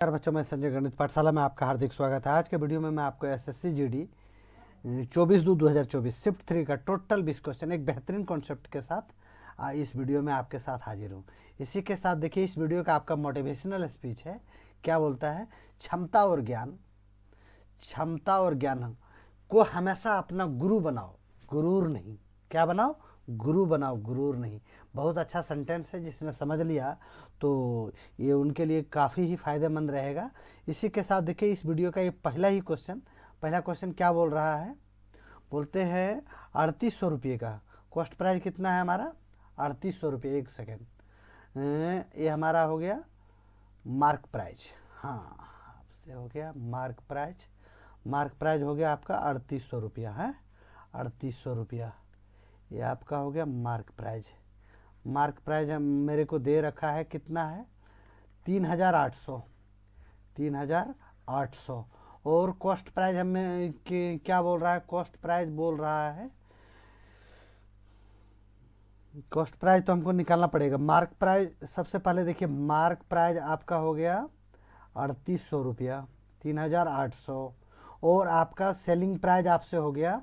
नमस्कार बच्चों, मैं संजय गणित पाठशाला में आपका हार्दिक स्वागत है। आज के वीडियो में मैं आपको एसएससी जीडी 24/2/2024 शिफ्ट 3 का टोटल 20 क्वेश्चन एक बेहतरीन कॉन्सेप्ट के साथ इस वीडियो में आपके साथ हाजिर हूँ। इसी के साथ देखिए, इस वीडियो का आपका मोटिवेशनल स्पीच है। क्या बोलता है? क्षमता और ज्ञान को हमेशा अपना गुरु बनाओ, गुरूर नहीं। क्या बनाओ? गुरु बनाओ, गुरूर नहीं। बहुत अच्छा सेंटेंस है, जिसने समझ लिया तो ये उनके लिए काफ़ी ही फायदेमंद रहेगा। इसी के साथ देखिए, इस वीडियो का ये पहला क्वेश्चन क्या बोल रहा है? बोलते हैं 3800 रुपये का कॉस्ट प्राइस कितना है हमारा? 3800 रुपये। एक सेकेंड, ये हमारा हो गया मार्क प्राइज। हाँ, आपसे हो गया मार्क प्राइज हो गया आपका 3800 रुपया है। 3800 रुपया ये आपका हो गया मार्क प्राइज हम मेरे को दे रखा है, कितना है? 3800। और कॉस्ट प्राइस हमें क्या बोल रहा है? कॉस्ट प्राइस बोल रहा है, कॉस्ट प्राइस तो हमको निकालना पड़ेगा। मार्क प्राइस सबसे पहले देखिए, मार्क प्राइस आपका हो गया 3800 रुपया, 3800। और आपका सेलिंग प्राइस आपसे हो गया,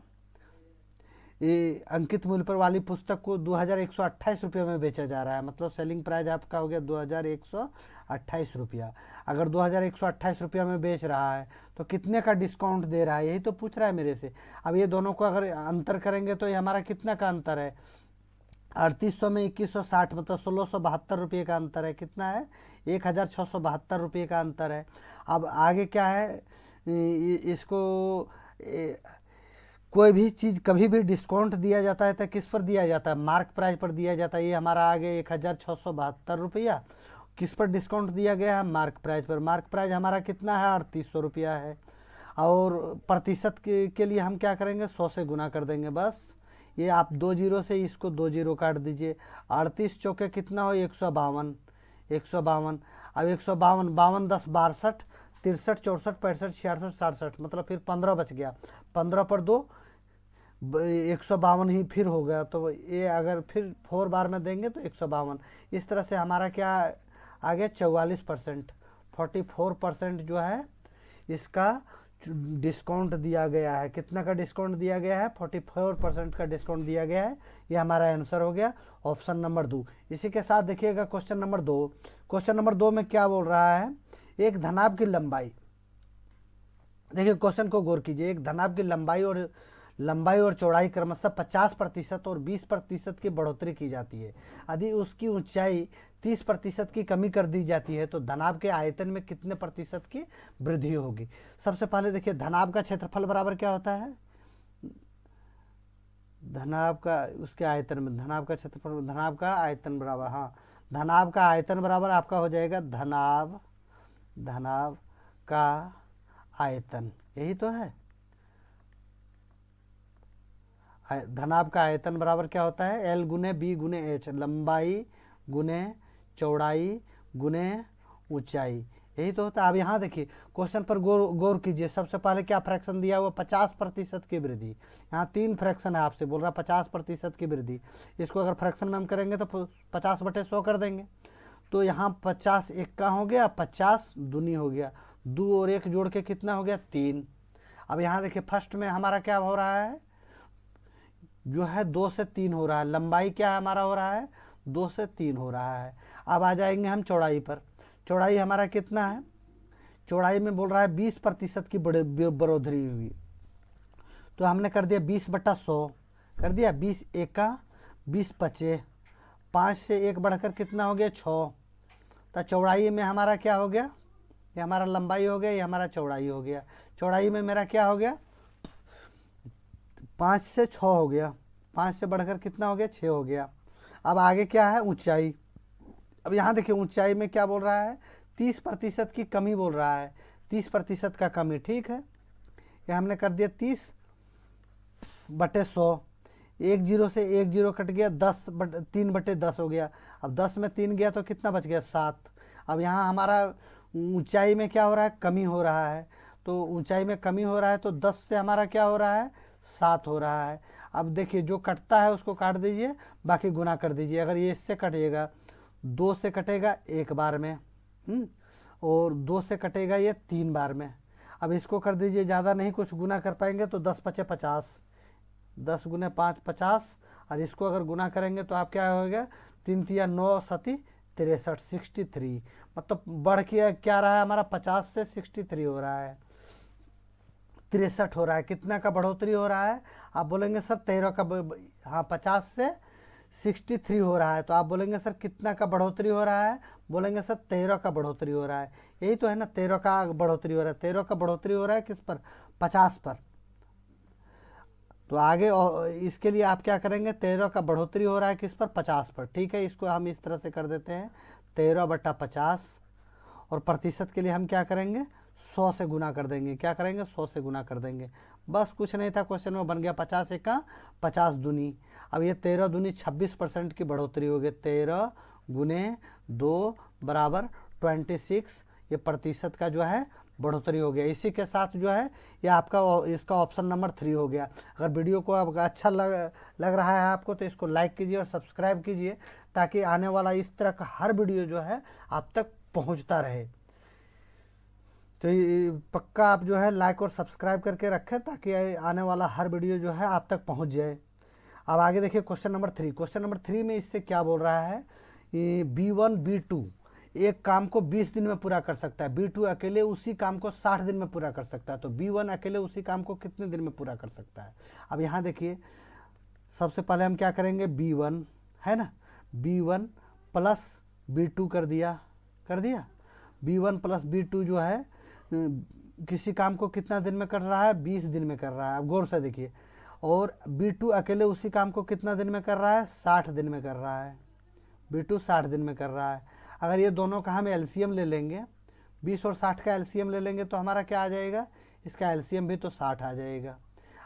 ये अंकित मूल्य पर वाली पुस्तक को 2128 रुपये में बेचा जा रहा है। मतलब सेलिंग प्राइस आपका हो गया 2128 रुपया। अगर 2128 रुपया में बेच रहा है तो कितने का डिस्काउंट दे रहा है? यही तो पूछ रहा है मेरे से। अब ये दोनों को अगर अंतर करेंगे तो ये हमारा कितना का अंतर है? 3800 में 2160, मतलब 1672 रुपये का अंतर है। कितना है? 1672 रुपये का अंतर है। अब आगे क्या है? इसको कोई भी चीज़ कभी भी डिस्काउंट दिया जाता है तो किस पर दिया जाता है? मार्क प्राइस पर दिया जाता है। ये हमारा आगे 1672 रुपया किस पर डिस्काउंट दिया गया है? मार्क प्राइस पर। मार्क प्राइस हमारा कितना है? 3800 रुपया है। और प्रतिशत के लिए हम क्या करेंगे? 100 से गुना कर देंगे बस। ये आप 2 जीरो से इसको 2 जीरो काट दीजिए। 38 चौके कितना हो? 152। 152। अब 152, 52 10 62, 63 64 65 66 67, मतलब फिर 15 बच गया। 15 पर 2 152 ही फिर हो गया। तो ये अगर फिर 4 बार में देंगे तो 152। इस तरह से हमारा क्या आ गया? 44%। 44% जो है इसका डिस्काउंट दिया गया है। कितना का डिस्काउंट दिया गया है? 44% का डिस्काउंट दिया गया है। ये हमारा आंसर हो गया ऑप्शन नंबर 2। इसी के साथ देखिएगा क्वेश्चन नंबर 2। क्वेश्चन नंबर 2 में क्या बोल रहा है? एक धनाभ की लंबाई, देखिए क्वेश्चन को गौर कीजिए। एक धनाभ की लंबाई और चौड़ाई क्रमशः 50% और 20% की बढ़ोतरी की जाती है। यदि उसकी ऊंचाई 30% की कमी कर दी जाती है तो धनाभ के आयतन में कितने प्रतिशत की वृद्धि होगी? सबसे पहले देखिए, धनाभ का क्षेत्रफल बराबर क्या होता है? धनाभ का उसके आयतन में, धनाभ का क्षेत्रफल, धनाभ का आयतन बराबर, हाँ, धनाभ का आयतन बराबर आपका हो जाएगा धनाभ का आयतन। यही तो है। धनाभ का आयतन बराबर क्या होता है? L गुने B गुने H, लंबाई गुने चौड़ाई गुने ऊंचाई। यही तो होता है। अब यहाँ देखिए, क्वेश्चन पर गौर कीजिए। सबसे पहले क्या फ्रैक्शन दिया हुआ? 50% की वृद्धि। यहाँ 3 फ्रैक्शन है, आपसे बोल रहा 50% की वृद्धि। इसको अगर फ्रैक्शन में हम करेंगे तो 50/100 कर देंगे। तो यहाँ 50 एक का हो गया, 50 दूनी हो गया, 2 और 1 जोड़ के कितना हो गया? 3। अब यहाँ देखिए, फर्स्ट में हमारा क्या हो रहा है? जो है 2 से 3 हो रहा है। लंबाई क्या हमारा हो रहा है? 2 से 3 हो रहा है। अब आ जाएंगे हम चौड़ाई पर। चौड़ाई हमारा कितना है? चौड़ाई में बोल रहा है 20% की बढ़ोतरी हुई। तो हमने कर दिया 20/100 कर दिया। 20 एका 20 पचे, 5 से 1 बढ़कर कितना हो गया? 6। तो चौड़ाई में हमारा क्या हो गया? ये हमारा लंबाई हो गया, ये हमारा चौड़ाई हो गया। चौड़ाई में मेरा क्या हो गया? 5 से 6 हो गया। 5 से बढ़कर कितना हो गया? 6 हो गया। अब आगे क्या है? ऊंचाई। अब यहाँ देखिए, ऊंचाई में क्या बोल रहा है? 30% की कमी बोल रहा है। 30% का कमी, ठीक है। ये हमने कर दिया 30/100। 1 जीरो से 1 जीरो कट गया, 3/10 हो गया। अब 10 में 3 गया तो कितना बच गया? 7। अब यहाँ हमारा ऊंचाई में क्या हो रहा है? कमी हो रहा है। तो ऊंचाई में कमी हो रहा है तो 10 से हमारा क्या हो रहा है? 7 हो रहा है। अब देखिए, जो कटता है उसको काट दीजिए, बाकी गुना कर दीजिए। अगर ये इससे कटिएगा, 2 से कटेगा 1 बार में, और 2 से कटेगा ये 3 बार में। अब इसको कर दीजिए, ज़्यादा नहीं कुछ गुना कर पाएंगे तो 10 पचे 50, 10 गुने 5 50, और इसको अगर गुना करेंगे तो आप क्या होगा, 3 तिया 9 सती 63, 63, मतलब बढ़ के क्या रहा है हमारा, 50 से 63 हो रहा है, 63 हो रहा है। कितना का बढ़ोतरी हो रहा है, आप बोलेंगे सर 13 का, हाँ 50 से 63 हो रहा है, तो आप बोलेंगे सर कितना का बढ़ोतरी हो रहा है, बोलेंगे सर 13 का बढ़ोतरी हो रहा है। यही तो है ना, 13 का बढ़ोतरी हो रहा है। 13 का बढ़ोतरी हो रहा है किस पर, 50 पर। तो आगे इसके लिए आप क्या करेंगे, 13 का बढ़ोतरी हो रहा है किस पर, 50 पर। ठीक है, इसको हम इस तरह से कर देते हैं 13/50, और प्रतिशत के लिए हम क्या करेंगे, 100 से गुना कर देंगे। क्या करेंगे, 100 से गुना कर देंगे। बस कुछ नहीं था, क्वेश्चन में बन गया 50 एका 50 दूनी। अब ये 13 दूनी 26% की बढ़ोतरी हो गई। 13 गुने 2 बराबर 26, ये प्रतिशत का जो है बढ़ोतरी हो गया। इसी के साथ जो है ये आपका इसका ऑप्शन नंबर 3 हो गया। अगर वीडियो को आपका अच्छा लग रहा है आपको, तो इसको लाइक कीजिए और सब्सक्राइब कीजिए, ताकि आने वाला इस तरह का हर वीडियो जो है आप तक पहुंचता रहे। तो ये पक्का आप जो है लाइक और सब्सक्राइब करके रखें, ताकि आने वाला हर वीडियो जो है आप तक पहुंच जाए। अब आगे देखिए क्वेश्चन नंबर 3। क्वेश्चन नंबर 3 में इससे क्या बोल रहा है, B1 B2 एक काम को 20 दिन में पूरा कर सकता है, B2 अकेले उसी काम को 60 दिन में पूरा कर सकता है। तो B1 अकेले उसी काम को कितने दिन में पूरा कर सकता है। अब यहाँ देखिए, सबसे पहले हम क्या करेंगे, B1 है ना, B1 प्लस B2 कर दिया, B1 प्लस B2 जो है किसी काम को कितना दिन में कर रहा है, 20 दिन में कर रहा है। अब गौर से देखिए, और B2 अकेले उसी काम को कितना दिन में कर रहा है, 60 दिन में कर रहा है। B2 60 दिन में कर रहा है। अगर ये दोनों का हम एलसीएम ले लेंगे, 20 और 60 का एलसीएम ले लेंगे, तो हमारा क्या आ जाएगा, इसका एलसीएम भी तो 60 आ जाएगा।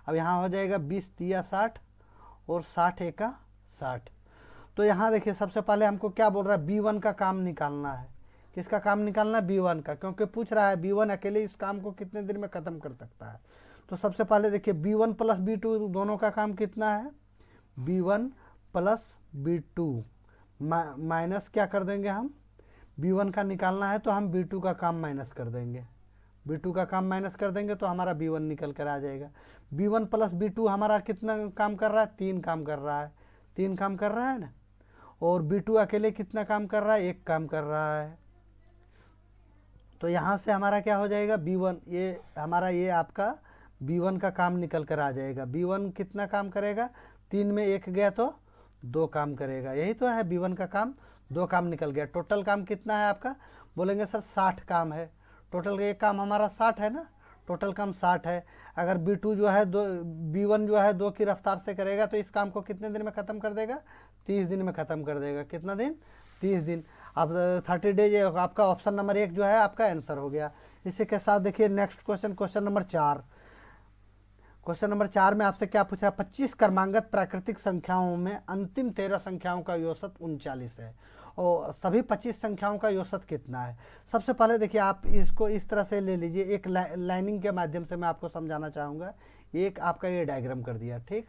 अब यहाँ हो जाएगा 20 तिया 60 और 60 एका 60। तो यहाँ देखिए, सबसे पहले हमको क्या बोल रहा है, B1 का काम निकालना है। किसका काम निकालना है, B1 का, क्योंकि पूछ रहा है B1 अकेले इस काम को कितने दिन में ख़त्म कर सकता है। तो सबसे पहले देखिए, B1 प्लस B2 दोनों का काम कितना है, B1 प्लस B2 माइनस क्या कर देंगे हम, B1 का निकालना है तो हम B2 का काम माइनस कर देंगे। B2 का काम माइनस कर देंगे तो हमारा B1 निकल कर आ जाएगा। B1 प्लस B2 हमारा कितना काम कर रहा है, 3 काम कर रहा है, 3 काम कर रहा है ना। और B2 अकेले कितना काम कर रहा है, 1 काम कर रहा है। तो यहाँ से हमारा क्या हो जाएगा, B1, ये हमारा ये आपका B1 का काम निकल कर आ जाएगा। B1 कितना काम करेगा, 3 में 1 गया तो 2 काम करेगा। यही तो है, B1 का काम 2 काम निकल गया। टोटल काम कितना है आपका, बोलेंगे सर 60 काम है। टोटल ये काम हमारा 60 है ना, टोटल काम 60 है। अगर B2 जो है B1 जो है 2 की रफ्तार से करेगा, तो इस काम को कितने दिन में ख़त्म कर देगा, 30 दिन में ख़त्म कर देगा। कितना दिन, 30 दिन। अब 30 डेज आपका ऑप्शन नंबर 1 जो है आपका आंसर हो गया। इसी के साथ देखिए next question, question number 4। Question number 4 में आपसे क्या पूछ रहा है, 25 क्रमांगत प्राकृतिक संख्याओं में अंतिम 13 संख्याओं का औसत 39 है, और सभी 25 संख्याओं का औसत कितना है। सबसे पहले देखिए, आप इसको इस तरह से ले लीजिए, एक लाइनिंग के माध्यम से मैं आपको समझाना चाहूँगा। एक आपका ये डायग्राम कर दिया, ठीक।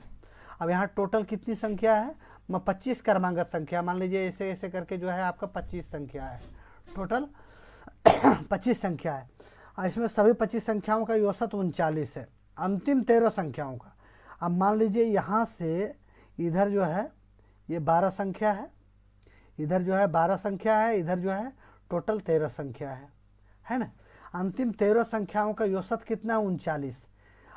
अब यहाँ टोटल कितनी संख्या है, 25 क्रमांगत संख्या, मान लीजिए ऐसे ऐसे करके जो है आपका 25 संख्या है, टोटल 25 संख्या है, और इसमें सभी 25 संख्याओं का औसत 39 है, अंतिम 13 संख्याओं का। अब मान लीजिए यहाँ से इधर जो है ये 12 संख्या है, इधर जो है 12 संख्या है, इधर जो है टोटल 13 संख्या है ना। अंतिम 13 संख्याओं का औसत कितना है, 39।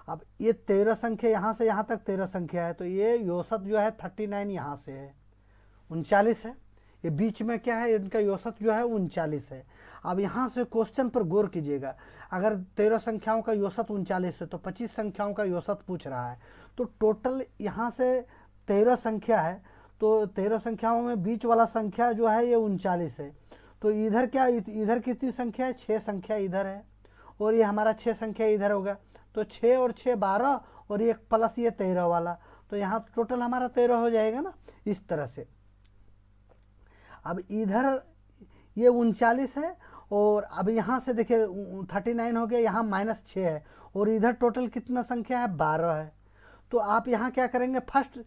अब ये 13 संख्या यहाँ से यहाँ तक 13 संख्या है, तो ये औसत जो है 39 यहाँ से है, 39 है। ये बीच में क्या है, इनका औसत जो है 39 है। अब यहाँ से क्वेश्चन पर गौर कीजिएगा, अगर 13 संख्याओं का औसत 39 है, तो 25 संख्याओं का औसत पूछ रहा है। तो टोटल यहाँ से 13 संख्या है, तो 13 संख्याओं में बीच वाला संख्या जो है ये 39 है। तो इधर क्या, इधर कितनी संख्या है, 6 संख्या इधर है, और ये हमारा 6 संख्या इधर होगा। तो 6 और 6 12, और ये प्लस ये 13 वाला, तो यहाँ टोटल हमारा 13 हो जाएगा ना, इस तरह से। अब इधर ये 39 है, और अब यहाँ से देखिए 39 हो गया, यहाँ -6 है, और इधर टोटल कितना संख्या है, 12 है। तो आप यहाँ क्या करेंगे, फर्स्ट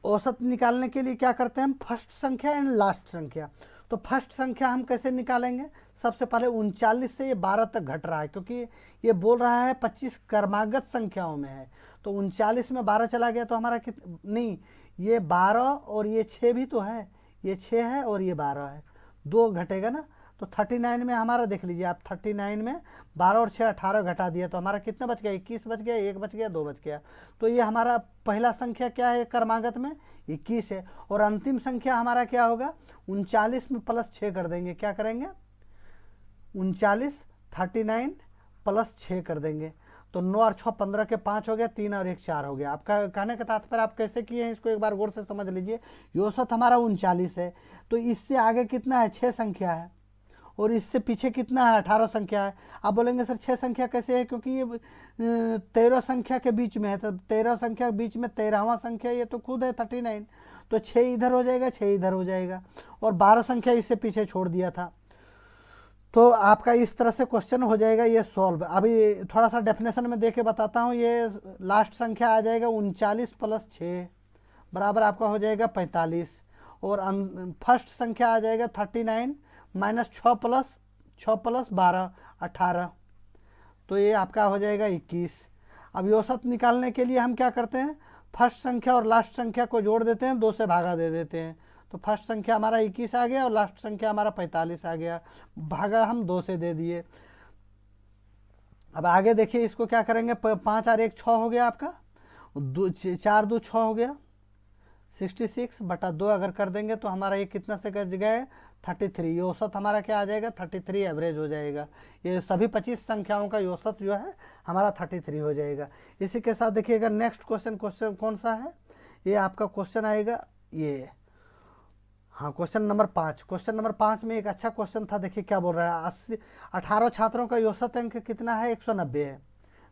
औसत निकालने के लिए क्या करते हैं हम, फर्स्ट संख्या एंड लास्ट संख्या। तो फर्स्ट संख्या हम कैसे निकालेंगे? सबसे पहले 39 से ये 12 तक घट रहा है, क्योंकि ये बोल रहा है 25 क्रमागत संख्याओं में है। तो 39 में 12 चला गया तो हमारा नहीं, ये 12 और ये 6 भी तो है, ये 6 है और ये 12 है, 2 घटेगा ना। तो 39 में हमारा देख लीजिए आप, 39 में 12 और 6 18 घटा दिया तो हमारा कितना बच गया? 21 बच गया, 1 बच गया, 2 बच गया। तो ये हमारा पहला संख्या क्या है क्रमागत में? 21 है। और अंतिम संख्या हमारा क्या होगा? 39 में प्लस 6 कर देंगे। क्या करेंगे? 39 39 प्लस 6 कर देंगे। तो 9 और 6 15 के 5 हो गया, 3 और 1 4 हो गया। आपका कहने का तात्पर्य आप कैसे किए हैं इसको एक बार गौर से समझ लीजिए। औसत हमारा 39 है, तो इससे आगे कितना है? 6 संख्या है, और इससे पीछे कितना है? 18 संख्या है। आप बोलेंगे सर 6 संख्या कैसे है? क्योंकि ये 13 संख्या के बीच में है, तो 13 संख्या के बीच में 13वां संख्या ये तो खुद है 39। तो 6 इधर हो जाएगा, 6 इधर हो जाएगा, और 12 संख्या इससे पीछे छोड़ दिया था। तो आपका इस तरह से क्वेश्चन हो जाएगा ये सॉल्व। अभी थोड़ा सा डेफिनेशन में दे के बताता हूँ। ये लास्ट संख्या आ जाएगा 39 प्लस 6 बराबर आपका हो जाएगा 45, और फर्स्ट संख्या आ जाएगा 39 माइनस 6 प्लस 12 18, तो ये आपका हो जाएगा 21। अब औसत निकालने के लिए हम क्या करते हैं? फर्स्ट संख्या और लास्ट संख्या को जोड़ देते हैं, 2 से भागा दे देते हैं। तो फर्स्ट संख्या हमारा 21 आ गया और लास्ट संख्या हमारा 45 आ गया, भागा हम 2 से दे दिए। अब आगे देखिए इसको क्या करेंगे? 5 और 1 6 हो गया आपका, 4 2 6 हो गया, 66 बटा 2 अगर कर देंगे तो हमारा ये कितना से गज गए? 33। ये औसत हमारा क्या आ जाएगा? 33 एवरेज हो जाएगा। ये सभी 25 संख्याओं का औसत जो है हमारा 33 हो जाएगा। इसी के साथ देखिएगा नेक्स्ट क्वेश्चन कौन सा है? ये आपका क्वेश्चन आएगा ये, हाँ, क्वेश्चन नंबर 5। क्वेश्चन नंबर 5 में एक अच्छा क्वेश्चन था। देखिए क्या बोल रहा है, 18 छात्रों का औसत अंक कितना है? 190 है।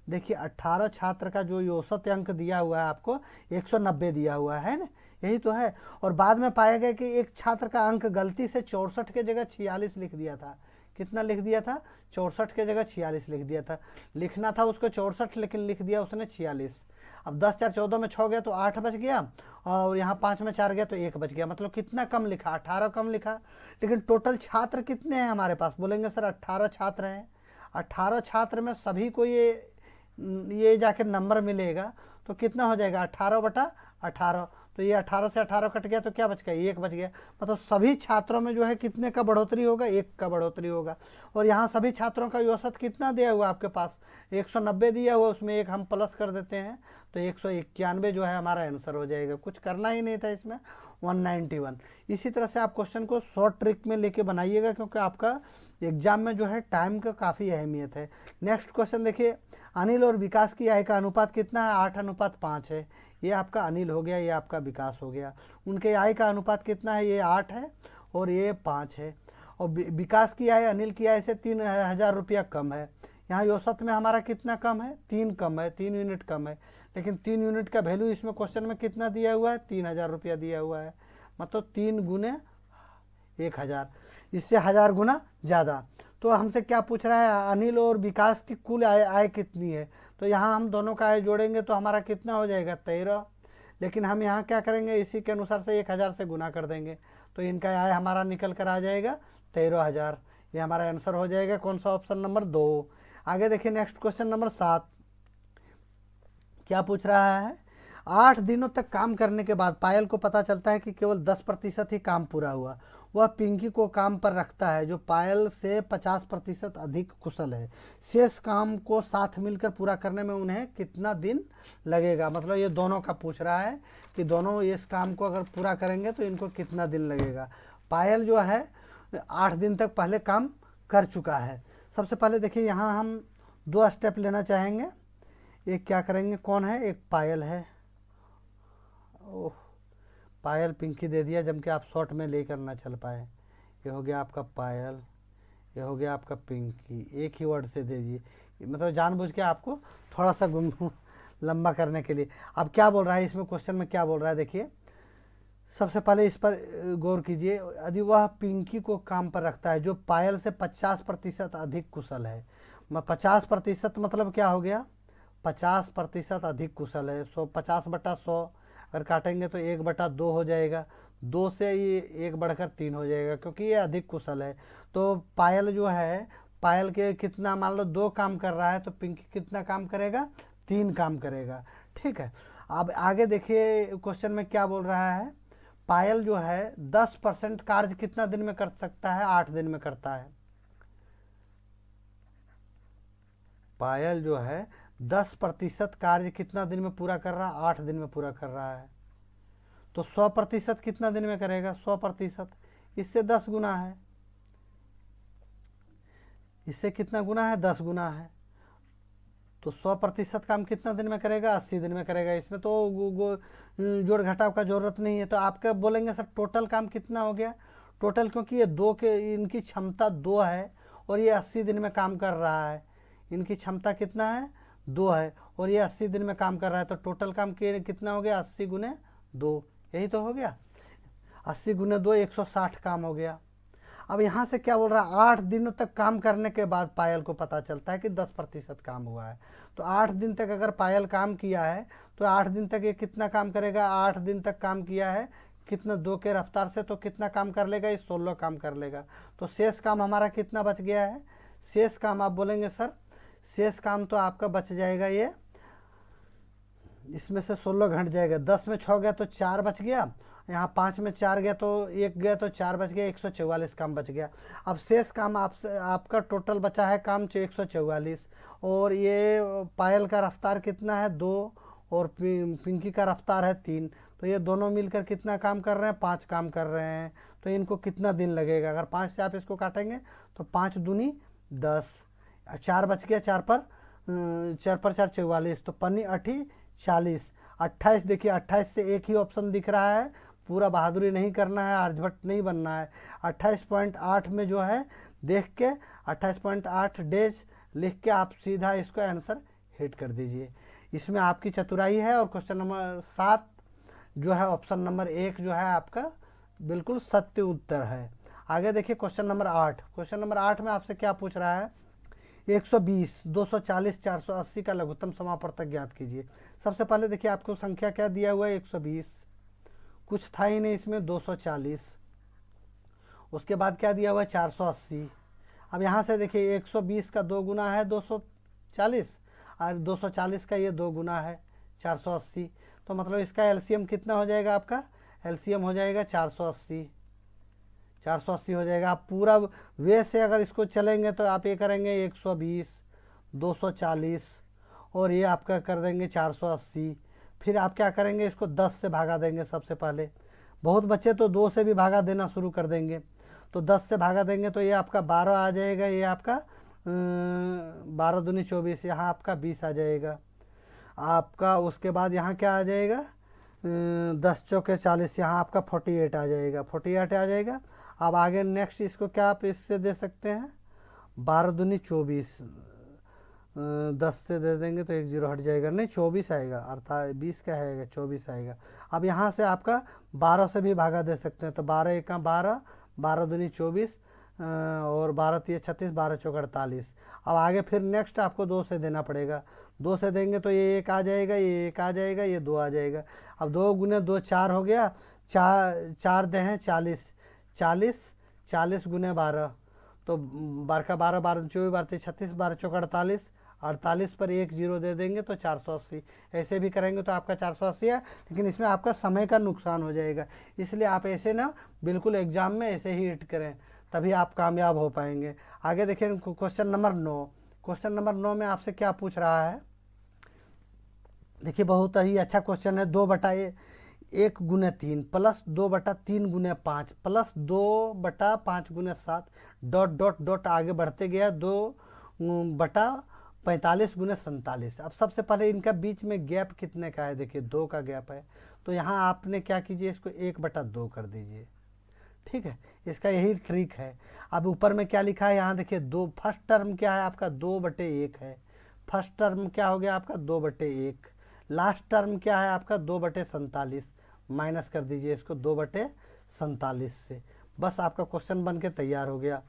देखिए 18 छात्र का जो औसत अंक दिया हुआ है आपको 190 दिया हुआ है ना, यही तो है। और बाद में पाया गया कि एक छात्र का अंक गलती से 64 के जगह 46 लिख दिया था। कितना लिख दिया था? 64 के जगह 46 लिख दिया था। लिखना था उसको 64 लेकिन लिख दिया उसने 46। अब 10 4 14 में 6 गया तो 8 बच गया, और यहाँ 5 में 4 गया तो 1 बच गया। मतलब कितना कम लिखा? 18 कम लिखा। लेकिन टोटल छात्र कितने हैं हमारे पास? बोलेंगे सर 18 छात्र हैं। 18 छात्र में सभी को ये जाके नंबर मिलेगा तो कितना हो जाएगा? 18 बटा 18। तो ये 18 से 18 कट गया तो क्या बच गया? 1 बच गया। मतलब सभी छात्रों में जो है कितने का बढ़ोतरी होगा? 1 का बढ़ोतरी होगा। और यहाँ सभी छात्रों का औसत कितना दिया हुआ आपके पास? 190 दिया हुआ, उसमें 1 हम प्लस कर देते हैं तो 191 जो है हमारा आंसर हो जाएगा। कुछ करना ही नहीं था इसमें, 191। इसी तरह से आप क्वेश्चन को शॉर्ट ट्रिक में लेके बनाइएगा, क्योंकि आपका एग्जाम में जो है टाइम का काफ़ी अहमियत है। नेक्स्ट क्वेश्चन देखिए, अनिल और विकास की आय का अनुपात कितना है? 8:5 है। ये आपका अनिल हो गया, ये आपका विकास हो गया। उनके आय का अनुपात कितना है? ये 8 है और ये 5 है। और विकास की आय अनिल की आय से 3000 रुपया कम है। यहाँ औसत में हमारा कितना कम है? 3 कम है, 3 यूनिट कम है। लेकिन 3 यूनिट का वैल्यू इसमें क्वेश्चन में कितना दिया हुआ है? 3000 रुपया दिया हुआ है। मतलब 3 गुने 1000, इससे 1000 गुना ज़्यादा। तो हमसे क्या पूछ रहा है? अनिल और विकास की कुल आय कितनी है? तो यहाँ हम दोनों का आय जोड़ेंगे तो हमारा कितना हो जाएगा? 13। लेकिन हम यहाँ क्या करेंगे? इसी के अनुसार से 1000 से गुना कर देंगे तो इनका आय हमारा निकल कर आ जाएगा 13000। ये हमारा आंसर हो जाएगा कौन सा? Option number 2। आगे देखिए नेक्स्ट क्वेश्चन नंबर 7 क्या पूछ रहा है? 8 दिनों तक काम करने के बाद पायल को पता चलता है कि केवल 10% ही काम पूरा हुआ। वह पिंकी को काम पर रखता है जो पायल से 50% अधिक कुशल है। शेष काम को साथ मिलकर पूरा करने में उन्हें कितना दिन लगेगा? मतलब ये दोनों का पूछ रहा है कि दोनों इस काम को अगर पूरा करेंगे तो इनको कितना दिन लगेगा। पायल जो है 8 दिन तक पहले काम कर चुका है। सबसे पहले देखिए यहाँ हम 2 स्टेप लेना चाहेंगे। एक क्या करेंगे? कौन है? एक पायल है। ओह, पायल पिंकी दे दिया, जबकि आप शॉर्ट में लेकर ना चल पाए। ये हो गया आपका पायल, ये हो गया आपका पिंकी। एक ही वर्ड से दे दीजिए, मतलब जानबूझ के आपको थोड़ा सा लंबा करने के लिए। अब क्या बोल रहा है इसमें क्वेश्चन में? क्या बोल रहा है देखिए, सबसे पहले इस पर गौर कीजिए। यदि वह पिंकी को काम पर रखता है जो पायल से 50% अधिक कुशल है। 50% मतलब क्या हो गया? 50% अधिक कुशल है। 50 बटा 100 अगर काटेंगे तो 1/2 हो जाएगा, 2 से ये 1 बढ़कर 3 हो जाएगा, क्योंकि ये अधिक कुशल है। तो पायल जो है, पायल के कितना, मान लो 2 काम कर रहा है तो पिंकी कितना काम करेगा, 3 काम करेगा। ठीक है, अब आगे देखिए क्वेश्चन में क्या बोल रहा है। पायल जो है 10% कार्य कितना दिन में कर सकता है, 8 दिन में करता है। पायल जो है 10% कार्य कितना दिन में पूरा कर रहा है, 8 दिन में पूरा कर रहा है। तो 100% कितना दिन में करेगा, 100%, इससे 10 गुना है, इससे कितना गुना है, 10 गुना है। तो 100% काम कितना दिन में करेगा, 80 दिन में करेगा। इसमें तो जोड़ घटाव का जरूरत नहीं है। तो आपका बोलेंगे सर टोटल काम कितना हो गया, टोटल, क्योंकि ये 2 के, इनकी क्षमता 2 है और ये 80 दिन में काम कर रहा है। इनकी क्षमता कितना है, 2 है, और ये 80 दिन में काम कर रहा है। तो टोटल काम कितना हो गया, 80 गुने 2, यही तो हो गया। 80 गुने 2 160 काम हो गया। अब यहाँ से क्या बोल रहा है, 8 दिनों तक काम करने के बाद पायल को पता चलता है कि 10% काम हुआ है। तो 8 दिन तक अगर पायल काम किया है तो 8 दिन तक ये कितना काम करेगा, 8 दिन तक काम किया है कितना, 2 के रफ्तार से, तो कितना काम कर लेगा, ये 16 काम कर लेगा। तो शेष काम हमारा कितना बच गया है, शेष काम आप बोलेंगे सर, शेष काम तो आपका बच जाएगा, ये इसमें से 16 घट जाएगा, 10 में 6 गया तो 4 बच गया, यहाँ 5 में 4 गया तो 1 गया तो 4 बच गया, 144 काम बच गया। अब शेष काम आपका टोटल बचा है काम 144, और ये पायल का रफ्तार कितना है, 2, और पिंकी का रफ्तार है 3। तो ये दोनों मिलकर कितना काम कर रहे हैं, 5 काम कर रहे हैं। तो इनको कितना दिन लगेगा, अगर 5 से आप इसको काटेंगे तो 5 दूनी 10, 4 बच गया, 4 पर 4 44, तो पन्नी 8 40, 28। देखिए 28 से एक ही ऑप्शन दिख रहा है, पूरा बहादुरी नहीं करना है, आर्यभट्ट नहीं बनना है। 28.8 में जो है देख के 28.8 डेज लिख के आप सीधा इसको आंसर हिट कर दीजिए। इसमें आपकी चतुराई है। और क्वेश्चन नंबर 7 जो है, ऑप्शन नंबर 1 जो है आपका बिल्कुल सत्य उत्तर है। आगे देखिए क्वेश्चन नंबर 8। क्वेश्चन नंबर 8 में आपसे क्या पूछ रहा है, 120, 240, 480 का लघुत्तम समापवर्तक ज्ञात कीजिए। सबसे पहले देखिए आपको संख्या क्या दिया हुआ है, 120, कुछ था ही नहीं इसमें, 240, उसके बाद क्या दिया हुआ है, 480। अब यहाँ से देखिए 120 का 2 गुना है 240, और 240 का ये 2 गुना है 480। तो मतलब इसका एलसीएम कितना हो जाएगा, आपका एलसीएम हो जाएगा 480, 480 हो जाएगा। आप पूरा वे से अगर इसको चलेंगे तो आप ये करेंगे 120, 240, और ये आपका कर देंगे 480। फिर आप क्या करेंगे, इसको 10 से भागा देंगे सबसे पहले। बहुत बच्चे तो 2 से भी भागा देना शुरू कर देंगे। तो 10 से भागा देंगे तो ये आपका 12 आ जाएगा, ये आपका 12 दूनी 24, यहाँ आपका 20 आ जाएगा आपका। उसके बाद यहाँ क्या आ जाएगा, 10 चौके 40, यहाँ आपका 48 आ जाएगा, 48 आ जाएगा। अब आगे नेक्स्ट इसको क्या आप इससे दे सकते हैं, 12 दूनी 24, 10 से दे देंगे तो 1 0 हट जाएगा, नहीं 24 आएगा, अर्थात 20 का आएगा, 24 आएगा। अब यहाँ से आपका 12 से भी भागा दे सकते हैं, तो 12 1 का 12, 12 दूनी 24, और 12 3 36, 12 चौक 48। अब आगे फिर नेक्स्ट आपको 2 से देना पड़ेगा, 2 से देंगे तो ये 1 आ जाएगा, ये 1 आ जाएगा, ये 2 आ जाएगा। अब 2 गुने 2 4 हो गया, 4 दे हैं 40, 40 गुने 12, तो 12 का 12, 12 24, 12 36, 12 चौक 48, 48 पर 1 0 दे देंगे तो 480। ऐसे भी करेंगे तो आपका 480 है, लेकिन इसमें आपका समय का नुकसान हो जाएगा। इसलिए आप ऐसे ना बिल्कुल एग्जाम में ऐसे ही हिट करें, तभी आप कामयाब हो पाएंगे। आगे देखिए क्वेश्चन नंबर 9। क्वेश्चन नंबर 9 में आपसे क्या पूछ रहा है, देखिए बहुत ही अच्छा क्वेश्चन है। 2/1 गुने 3 प्लस 2/3 गुने 5 प्लस 2/5 गुने 7 डॉट डॉट डॉट आगे बढ़ते गया 2/45 गुने 47। अब सबसे पहले इनका बीच में गैप कितने का है, देखिए 2 का गैप है। तो यहाँ आपने क्या कीजिए, इसको 1/2 कर दीजिए, ठीक है, इसका यही ट्रिक है। अब ऊपर में क्या लिखा है, यहाँ देखिए 2, फर्स्ट टर्म क्या है आपका 2/1 है, फर्स्ट टर्म क्या हो गया आपका 2/1, लास्ट टर्म क्या है आपका 2/47, माइनस कर दीजिए इसको 2/47 से, बस आपका क्वेश्चन बन के तैयार हो गया।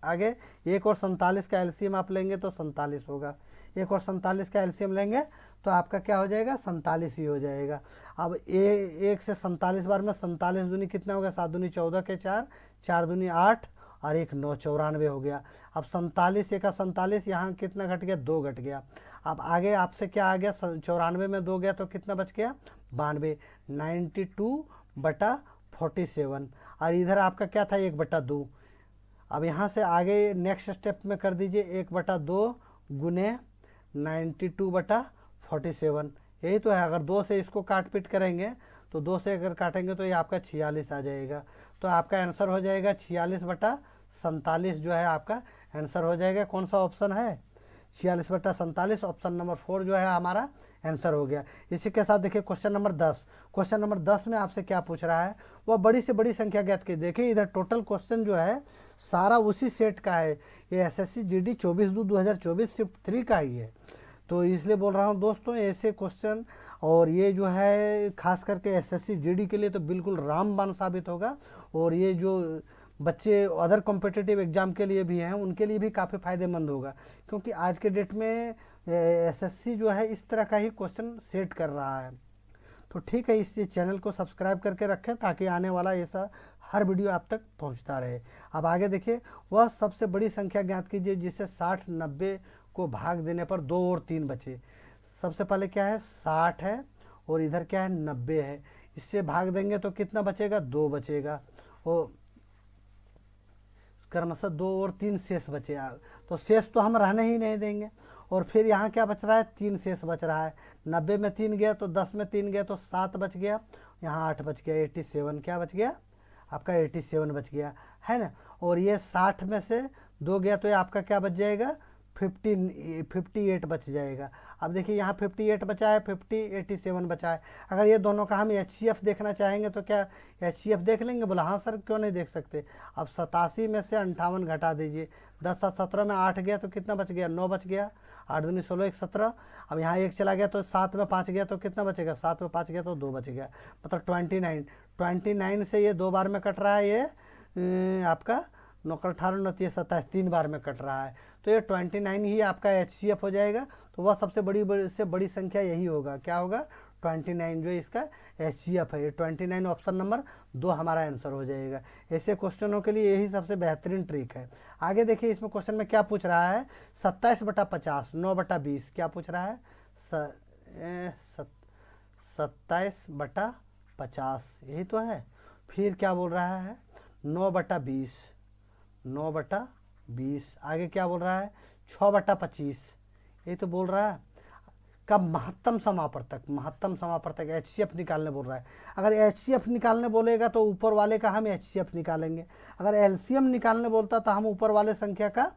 आगे 1 और 47 का एलसीएम आप लेंगे तो 47 होगा, 1 और 47 का एलसीएम लेंगे तो आपका क्या हो जाएगा, 47 ही हो जाएगा। अब 1 से 47 बार में 47 दूनी कितना होगा, 7 दूनी 14 के 4, 4 दूनी 8 और 1 9, 94 हो गया। अब 47 1 का 47, यहाँ कितना घट गया, 2 घट गया। अब आगे आपसे क्या आ गया, 94 में 2 गया तो कितना बच गया, 92, 92/47। और इधर आपका क्या था, 1/2। अब यहाँ से आगे नेक्स्ट स्टेप में कर दीजिए 1/2 गुने 92/47, यही तो है। अगर 2 से इसको काट पीट करेंगे तो 2 से अगर काटेंगे तो ये आपका 46 आ जाएगा। तो आपका आंसर हो जाएगा 46/47 जो है आपका आंसर हो जाएगा। कौन सा ऑप्शन है, 46/47, ऑप्शन नंबर 4 जो है हमारा आंसर हो गया। इसी के साथ देखिए क्वेश्चन नंबर 10। क्वेश्चन नंबर 10 में आपसे क्या पूछ रहा है, वह बड़ी से बड़ी संख्या ज्ञात की। देखिए इधर टोटल क्वेश्चन जो है सारा उसी सेट का है, ये एसएससी जीडी 24/2/2024 शिफ्ट 3 का ही है। तो इसलिए बोल रहा हूँ दोस्तों, ऐसे क्वेश्चन और ये जो है खास करके एसएससी जीडी के लिए तो बिल्कुल रामबाण साबित होगा। और ये जो बच्चे अदर कॉम्पिटिटिव एग्जाम के लिए भी हैं उनके लिए भी काफ़ी फ़ायदेमंद होगा, क्योंकि आज के डेट में एसएससी जो है इस तरह का ही क्वेश्चन सेट कर रहा है। तो ठीक है, इस चैनल को सब्सक्राइब करके रखें ताकि आने वाला ऐसा हर वीडियो आप तक पहुंचता रहे। अब आगे देखिए, वह सबसे बड़ी संख्या ज्ञात कीजिए जिसे 60 90 को भाग देने पर 2 और 3 बचे। सबसे पहले क्या है, 60 है और इधर क्या है, 90 है। इससे भाग देंगे तो कितना बचेगा, 2 बचेगा। और क्रमशः 2 और 3 शेष बचे, तो शेष तो हम रहने ही नहीं देंगे। और फिर यहाँ क्या बच रहा है, 3 शेष बच रहा है। 90 में 3 गया तो 10 में 3 गया तो 7 बच गया, यहाँ 8 बच गया, 87 क्या बच गया आपका, 87 बच गया है ना। और ये 60 में से 2 गया तो ये आपका क्या बच जाएगा, 58 बच जाएगा। अब देखिए यहाँ 58 बचा है, 87 बचा है। अगर ये दोनों का हम HCF देखना चाहेंगे तो क्या HCF देख लेंगे, बोला हाँ सर क्यों नहीं देख सकते। अब 87 में से 58 घटा दीजिए, 10 7 17 में 8 गया तो कितना बच गया, 9 बच गया, 8 दूनी 16 1 17। अब यहाँ 1 चला गया तो 7 में 5 गया तो कितना बचेगा, 7 में 5 गया तो 2 बच गया, मतलब 29 से ये 2 बार में कट रहा है। ये आपका 9 18 9 27 3 बार में कट रहा है। तो ये 29 ही आपका HCF हो जाएगा। तो वह सबसे बड़ी संख्या यही होगा, क्या होगा, 29 जो इसका HCF है। ये 29 ऑप्शन नंबर 2 हमारा आंसर हो जाएगा। ऐसे क्वेश्चनों के लिए यही सबसे बेहतरीन ट्रिक है। आगे देखिए इसमें क्वेश्चन में क्या पूछ रहा है, 27/50 9/20 क्या पूछ रहा है, 27/50 यही तो है। फिर क्या बोल रहा है, 9/20 9/20। आगे क्या बोल रहा है, 6/25 यही तो बोल रहा है। कब, महत्तम समापवर्तक HCF निकालने बोल रहा है। अगर HCF निकालने बोलेगा तो ऊपर वाले का हम HCF निकालेंगे। अगर LCM निकालने बोलता तो हम ऊपर वाले संख्या का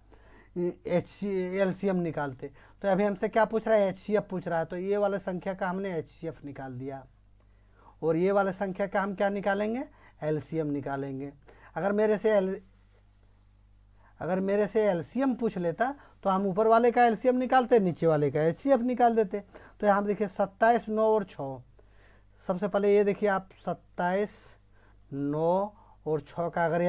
LCM निकालते। तो अभी हमसे क्या पूछ रहा है, HCF पूछ रहा है, तो ये वाले संख्या का हमने HCF निकाल दिया और ये वाले संख्या का हम क्या निकालेंगे, LCM निकालेंगे। अगर मेरे से LCM पूछ लेता तो हम ऊपर वाले का LCM निकालते, नीचे वाले का HCF निकाल देते। तो यहाँ देखिए 27 9 और 6। सबसे पहले ये देखिए आप 27 9 और 6 का अगर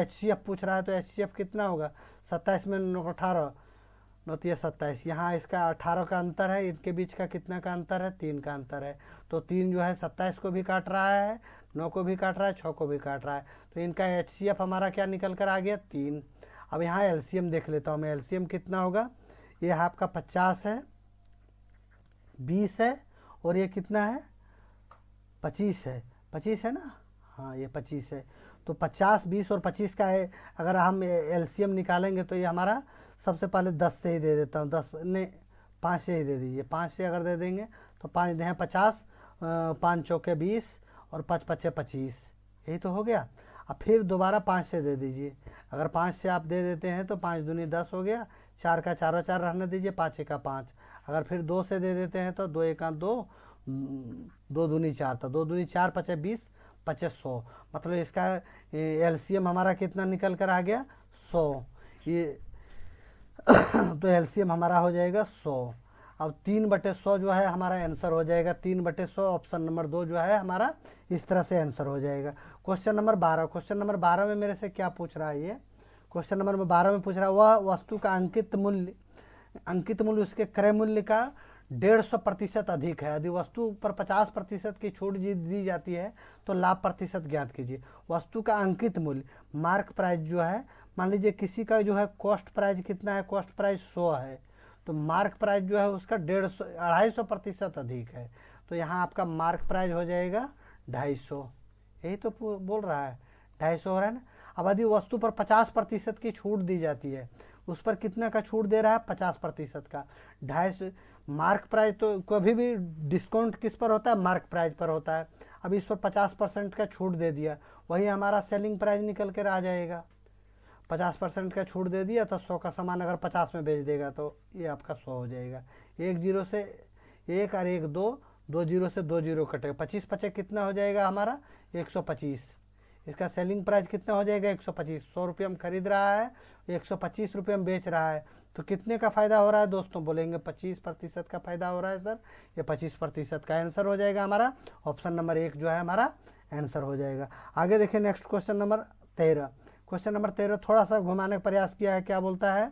HCF पूछ रहा है तो HCF कितना होगा, 27 में 9 18 9 27, यहाँ इसका 18 का अंतर है, इनके बीच का कितना का अंतर है, 3 का अंतर है। तो 3 जो है 27 को भी काट रहा है, 9 को भी काट रहा है, 6 को भी काट रहा है। तो इनका HCF हमारा क्या निकल कर आ गया, 3। अब यहाँ LCM देख लेता हूँ मैं, LCM कितना होगा, ये आपका 50 है, 20 है और ये कितना है, 25 है। 25 है ना, हाँ ये 25 है। तो 50 20 और 25 का है। अगर हम LCM निकालेंगे तो ये हमारा, सबसे पहले 10 से ही दे देता हूँ, 10 नहीं 5 से ही दे दीजिए। 5 से अगर दे देंगे तो 5 दें 50, 5 चौके 20 और 5 5 25, यही तो हो गया। अब फिर दोबारा 5 से दे दीजिए। अगर 5 से आप दे देते हैं तो 5 दूनी 10 हो गया, 4 का 4 4 रहने दीजिए, 5 1 5। अगर फिर 2 से दे देते हैं तो 2 1 2, 2 दूनी 4 था, 2 दूनी 4 5 20 25 100, मतलब इसका LCM हमारा कितना निकल कर आ गया, 100। ये तो LCM हमारा हो जाएगा 100। अब 3/100 जो है हमारा आंसर हो जाएगा, 3/100 ऑप्शन नंबर 2 जो है हमारा इस तरह से आंसर हो जाएगा। Question number 12। क्वेश्चन नंबर 12 में मेरे से क्या पूछ रहा है, ये क्वेश्चन नंबर 12 में पूछ रहा है, वह वस्तु का अंकित मूल्य अंकित मूल्य उसके क्रय मूल्य का 150% अधिक है। यदि वस्तु पर 50% की छूट दी जाती है तो लाभ प्रतिशत ज्ञात कीजिए। वस्तु का अंकित मूल्य मार्क प्राइस जो है, मान लीजिए किसी का जो है कॉस्ट प्राइस कितना है, कॉस्ट प्राइस 100 है, तो मार्क प्राइस जो है उसका 250% अधिक है, तो यहाँ आपका मार्क प्राइस हो जाएगा 250। यही तो बोल रहा है, 250 हो रहा है ना। अब यदि वस्तु पर 50% की छूट दी जाती है, उस पर कितना का छूट दे रहा है, 50% का, 250। मार्क प्राइस तो कभी भी डिस्काउंट किस पर होता है, मार्क प्राइस पर होता है। अब इस पर 50% का छूट दे दिया, वही हमारा सेलिंग प्राइस निकल कर आ जाएगा। 50% का छूट दे दिया तो 100 का सामान अगर 50 में बेच देगा तो ये आपका 100 हो जाएगा। एक जीरो से एक और एक दो, 2 जीरो से 2 जीरो कटेगा, 25 पचे कितना हो जाएगा हमारा, 125। इसका सेलिंग प्राइस कितना हो जाएगा, 125। 100 रुपये में खरीद रहा है, 125 रुपये में बेच रहा है, तो कितने का फ़ायदा हो रहा है दोस्तों, बोलेंगे 25% का फ़ायदा हो रहा है सर। ये 25% का आंसर हो जाएगा हमारा, ऑप्शन नंबर 1 जो है हमारा आंसर हो जाएगा। आगे देखिए next question number 13। Question number 13 थोड़ा सा घुमाने का प्रयास किया है, क्या बोलता है,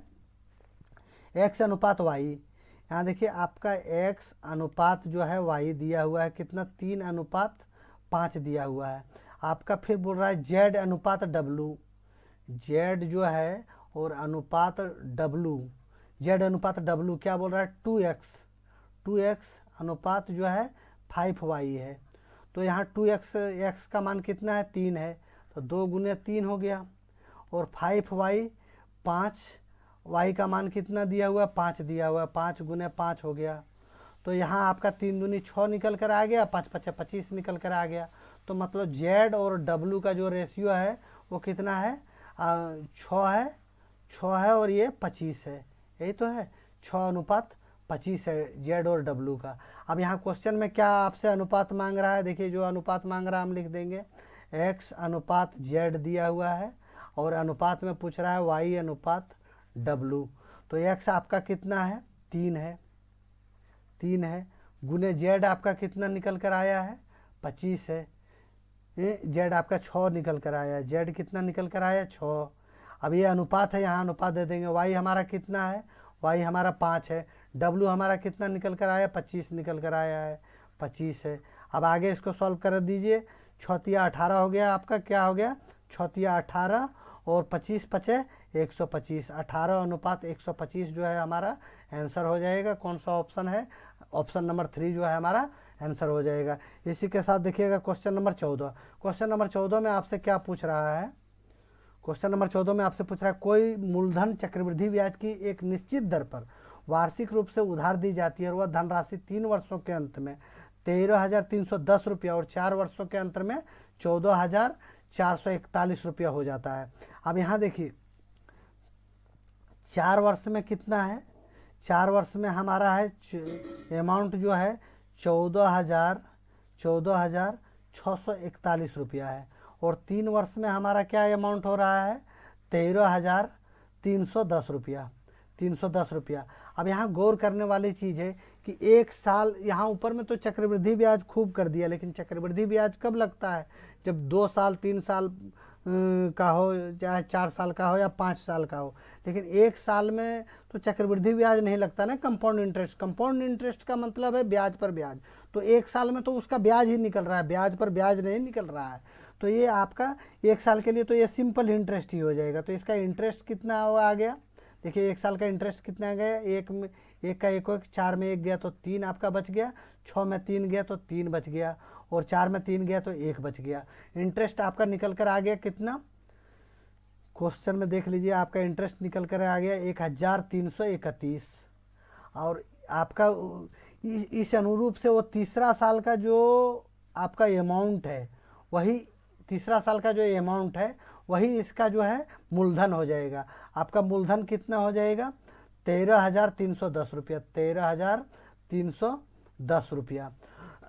x अनुपात y। यहाँ देखिए आपका x अनुपात जो है y दिया हुआ है कितना, 3:5 दिया हुआ है आपका। फिर बोल रहा है z अनुपात w, z जो है और अनुपात w, z अनुपात w क्या बोल रहा है, 2x अनुपात जो है 5y है। तो यहाँ 2x, x का मान कितना है, 3 है, तो 2 गुने 3 हो गया, और 5y 5, y का मान कितना दिया हुआ है, 5 दिया हुआ है, 5 गुने 5 हो गया। तो यहाँ आपका 3 दूनी 6 निकल कर आ गया, 5 पचे 25 निकल कर आ गया। तो मतलब z और w का जो रेशियो है वो कितना है, 6 है और ये 25 है, यही तो है, 6:25 है z और w का। अब यहाँ क्वेश्चन में क्या आपसे अनुपात मांग रहा है, देखिए जो अनुपात मांग रहा है हम लिख देंगे, x अनुपात z दिया हुआ है और अनुपात में पूछ रहा है y अनुपात w। तो x आपका कितना है, 3 है, गुने z आपका कितना निकल कर आया है, 25 है, z आपका 6 निकल कर आया है, z कितना निकल कर आया, 6। अब ये अनुपात है, यहाँ अनुपात दे देंगे, y हमारा कितना है, y हमारा 5 है, w हमारा कितना निकल कर आया, 25 निकल कर आया है, 25 है। अब आगे इसको सॉल्व कर दीजिए, 6 18 हो गया आपका, क्या हो गया, 6 18 और 25 पचे 125, 18 अनुपात 125 जो है हमारा आंसर हो जाएगा। कौन सा ऑप्शन है, ऑप्शन नंबर 3 जो है हमारा आंसर हो जाएगा। इसी के साथ देखिएगा क्वेश्चन नंबर 14। क्वेश्चन नंबर 14 में आपसे क्या पूछ रहा है, क्वेश्चन नंबर 14 में आपसे पूछ रहा है, कोई मूलधन चक्रवृद्धि ब्याज की एक निश्चित दर पर वार्षिक रूप से उधार दी जाती है और वह धनराशि 3 वर्षों के अंत में 13,310 रुपया और 4 वर्षों के अंतर में 14,441 रुपया हो जाता है। अब यहाँ देखिए 4 वर्ष में कितना है, 4 वर्ष में हमारा है अमाउंट जो है 14,641 रुपया है, और 3 वर्ष में हमारा क्या अमाउंट हो रहा है, 13,310 रुपया, 310 रुपया। अब यहाँ गौर करने वाली चीज़ है कि 1 साल, यहाँ ऊपर में तो चक्रवृद्धि ब्याज खूब कर दिया, लेकिन चक्रवृद्धि ब्याज कब लगता है, जब 2 साल 3 साल का हो, चाहे 4 साल का हो या 5 साल का हो। लेकिन 1 साल में तो चक्रवृद्धि ब्याज नहीं लगता ना, कंपाउंड इंटरेस्ट। कंपाउंड इंटरेस्ट का मतलब है ब्याज पर ब्याज, तो 1 साल में तो उसका ब्याज ही निकल रहा है, ब्याज पर ब्याज नहीं निकल रहा है। तो ये आपका 1 साल के लिए तो ये सिंपल इंटरेस्ट ही हो जाएगा। तो इसका इंटरेस्ट कितना आ गया, देखिए 1 साल का इंटरेस्ट कितना गया, एक में एक का एक हो, 4 में 1 गया तो 3 आपका बच गया, 6 में 3 गया तो 3 बच गया, और 4 में 3 गया तो 1 बच गया। इंटरेस्ट आपका निकल कर आ गया कितना, क्वेश्चन में देख लीजिए आपका इंटरेस्ट निकल कर आ गया 1,331। और आपका इस अनुरूप से वो तीसरा साल का जो आपका अमाउंट है, वही तीसरा साल का जो अमाउंट है वही इसका जो है मूलधन हो जाएगा। आपका मूलधन कितना हो जाएगा, 13,310 रुपया, 13,310 रुपया।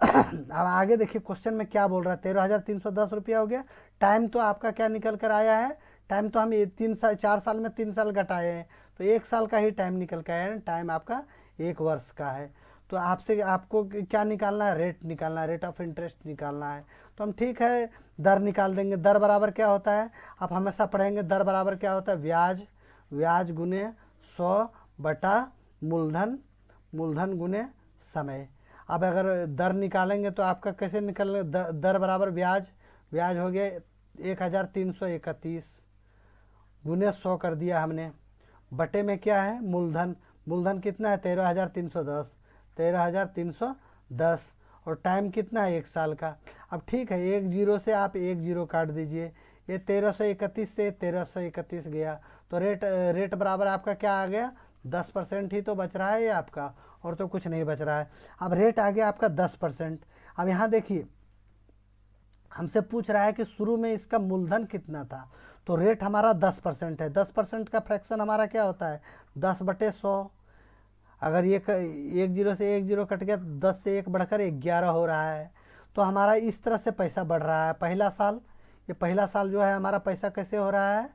अब आगे देखिए क्वेश्चन में क्या बोल रहा है, 13,310 रुपया हो गया। टाइम तो आपका क्या निकल कर आया है, टाइम तो हम 4 साल में 3 साल घटाए हैं, तो 1 साल का ही टाइम निकल कर आया है, टाइम आपका 1 वर्ष का है। तो आपको क्या निकालना है, रेट निकालना है, रेट ऑफ इंटरेस्ट निकालना है। तो हम ठीक है दर निकाल देंगे। दर बराबर क्या होता है, आप हमेशा पढ़ेंगे, दर बराबर क्या होता है, ब्याज गुने 100/10 मूलधन, मूलधन गुने समय। अब अगर दर निकालेंगे तो आपका कैसे निकल, दर बराबर ब्याज, ब्याज हो गया 1331 गुने 100 कर दिया हमने, बटे में क्या है मूलधन, मूलधन कितना है 13,310, 13,310, और टाइम कितना है 1 साल का। अब ठीक है, एक जीरो से आप एक जीरो काट दीजिए, ये 1331 से 1331 गया, तो रेट बराबर आपका क्या आ गया 10% ही तो बच रहा है ये आपका, और तो कुछ नहीं बच रहा है। अब रेट आ गया आपका 10%। अब यहाँ देखिए हमसे पूछ रहा है कि शुरू में इसका मूलधन कितना था, तो रेट हमारा 10% है। 10% का फ्रैक्शन हमारा क्या होता है 10/100। अगर ये एक जीरो से एक जीरो कट गया, 10 से 1 बढ़कर 11 हो रहा है। तो हमारा इस तरह से पैसा बढ़ रहा है। पहला साल, ये पहला साल जो है हमारा पैसा कैसे हो रहा है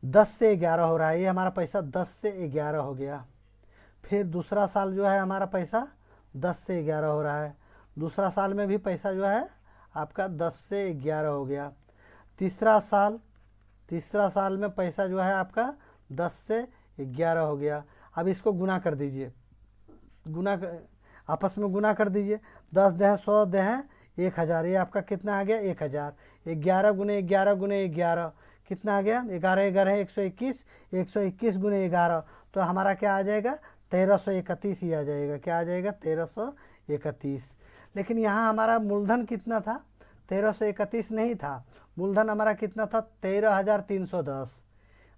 10 से 11 हो रहा है, ये हमारा पैसा 10 से 11 हो गया। फिर दूसरा साल जो है हमारा पैसा 10 से 11 हो रहा है, दूसरा साल में भी पैसा जो है आपका 10 से 11 हो गया। तीसरा साल में पैसा जो है आपका 10 से 11 हो गया। अब इसको गुना कर दीजिए, आपस में गुना कर दीजिए, 10 दें 100 दें 1000, ये आपका कितना आ गया 1000। 11 गुने 11 गुने 11 कितना आ गया 11 11 121, 121 गुने 11, तो हमारा क्या आ जाएगा 1331 ही आ जाएगा। क्या आ जाएगा 1331। लेकिन यहाँ हमारा मूलधन कितना था 1331 नहीं था, मूलधन हमारा कितना था 13,310,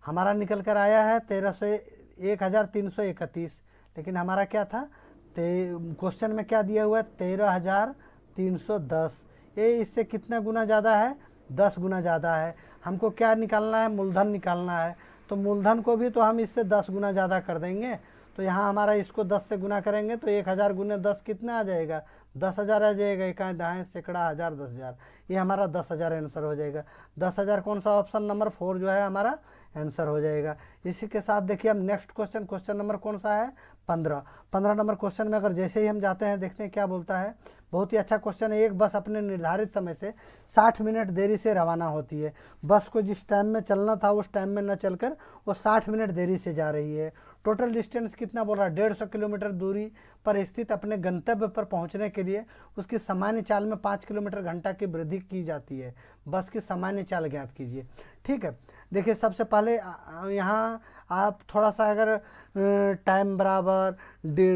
हमारा निकल कर आया है 1331। लेकिन हमारा क्या था क्वेश्चन में क्या दिया हुआ है 13,310, ये इससे कितना गुना ज़्यादा है 10 गुना ज़्यादा है। हमको क्या निकालना है मूलधन निकालना है, तो मूलधन को भी तो हम इससे 10 गुना ज़्यादा कर देंगे। तो यहाँ हमारा इसको 10 से गुना करेंगे तो 1000 गुने 10 कितना आ जाएगा 10,000 आ जाएगा। इकाई दहाई सैकड़ा हज़ार 10,000, ये हमारा 10,000 आंसर हो जाएगा। 10,000 कौन सा ऑप्शन नंबर 4 जो है हमारा आंसर हो जाएगा। इसी के साथ देखिए अब नेक्स्ट क्वेश्चन नंबर कौन सा है 15 नंबर क्वेश्चन में अगर जैसे ही हम जाते हैं देखते हैं क्या बोलता है। बहुत ही अच्छा क्वेश्चन है। एक बस अपने निर्धारित समय से 60 मिनट देरी से रवाना होती है। बस को जिस टाइम में चलना था उस टाइम में न चलकर वो 60 मिनट देरी से जा रही है। टोटल डिस्टेंस कितना बोल रहा है 150 किलोमीटर दूरी पर स्थित अपने गंतव्य पर पहुंचने के लिए उसकी सामान्य चाल में 5 किलोमीटर घंटा की वृद्धि की जाती है। बस की सामान्य चाल ज्ञात कीजिए। ठीक है, देखिए सबसे पहले यहाँ आप थोड़ा सा अगर टाइम बराबर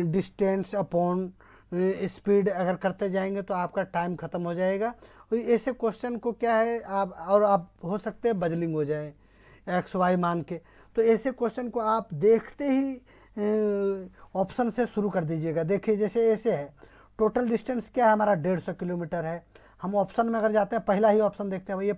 डिस्टेंस अपॉन स्पीड अगर करते जाएंगे तो आपका टाइम ख़त्म हो जाएगा। ऐसे क्वेश्चन को क्या है आप हो सकते हैं बजलिंग हो जाए XY मान के, तो ऐसे क्वेश्चन को आप देखते ही ऑप्शन से शुरू कर दीजिएगा। देखिए जैसे ऐसे है टोटल डिस्टेंस क्या है हमारा 150 किलोमीटर है। हम ऑप्शन में अगर जाते हैं पहला ही ऑप्शन देखते हैं, ये